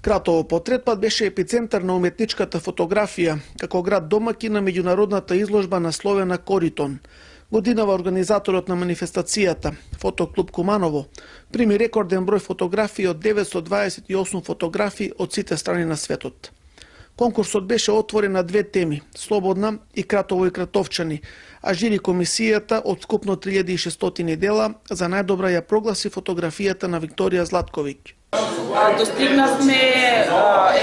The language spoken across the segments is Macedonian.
Кратово по трет пат беше епицентар на уметничката фотографија, како град домаќин на меѓународната изложба насловена Коритон. Годинава организаторот на манифестацијата, Фотоклуб Куманово, прими рекорден број фотографии од 928 фотографии од сите страни на светот. Конкурсот беше отворен на две теми – Слободна и Кратово и Кратовчани, а жири комисијата од скупно 3600 дела за најдобра ја прогласи фотографијата на Викторија Златковиќ. Достигнавме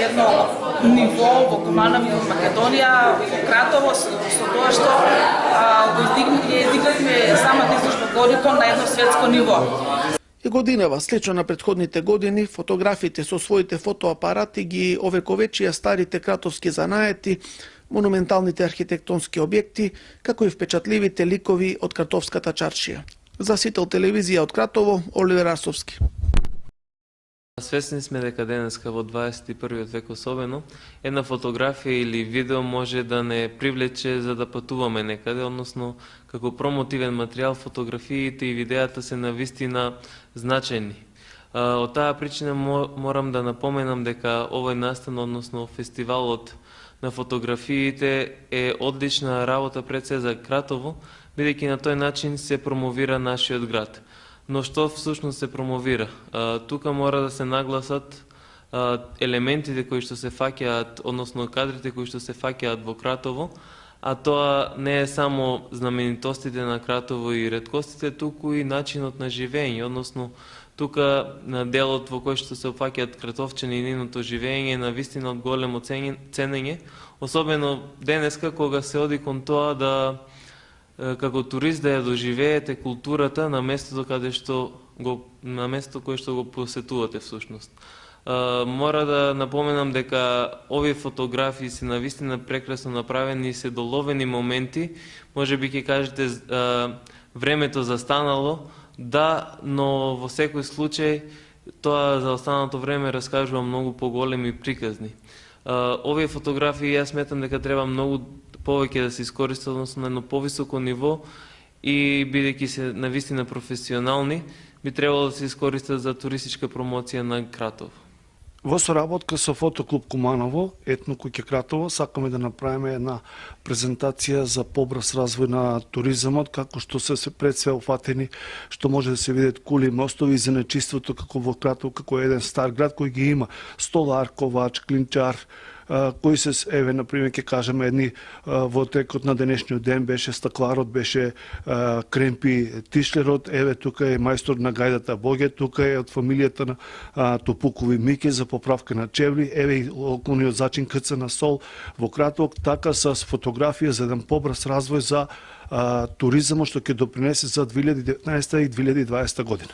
едно ниво во Куманово во Македонија, во Кратово, со тоа што издигнавме самата изложба Коритон на едно светско ниво. И годинава, слично на претходните години, фотографите со своите фотоапарати ги овековечија старите кратовски занаети, монументалните архитектонски објекти, како и впечатливите ликови од Кратовската чаршија. За Сител телевизија од Кратово, Оливер Арсовски. Свесни сме дека денеска во 21. век особено, една фотографија или видео може да не привлече за да патуваме некаде, односно како промотивен материјал фотографиите и видеата се навистина значајни. Од таа причина морам да напоменам дека овој настан, односно фестивалот на фотографиите е одлична работа пред се за Кратово, бидејќи на тој начин се промовира нашиот град. Но што всушност се промовира? Тука мора да се нагласат елементите кои што се фаќаат, односно кадрите кои што се фаќаат во Кратово, а тоа не е само знаменитостите на Кратово и реткостите, туку и начинот на живење, односно тука на делот во кој што се опфаќаат кратовчани и нивното живење е навистина од големо ценење, особено денеска кога се оди кон тоа да како турист да ја доживеете културата на местото каде што кој што го посетувате всушност. Мора да напоменам дека овие фотографии се навистина прекрасно направени и се доловени моменти, можеби ќе кажете времето застанало, да, но во секој случај тоа за останато време раскажува многу поголеми приказни. Овие фотографии јас сметам дека треба многу повеќе да се искористат, односно на едно повисоко ниво и бидејќи се навистина професионални, би требало да се искористат за туристичка промоција на Кратово. Во соработка со Фотоклуб Куманово, Етно куќа Кратово, сакаме да направиме една презентација за побрз развој на туризмот, како што се пред све офатени, што може да се видат кули мостови и зенечиството како во Кратово, како еден стар град кој ги има столар, ковач, клинчар, кои се, еве, например, ќе кажеме едни во текот на денешниот ден беше стакларот, беше Кремпи Тишлерот, еве тука е мајстор на гајдата Боге, тука е од фамилијата на Топукови Мике за поправка на чевли, еве и околниот зачин КЦ на Сол во Кратово, така с фотографија за еден побрз развој за туризмот што ќе допринесе за 2019 и 2020 година.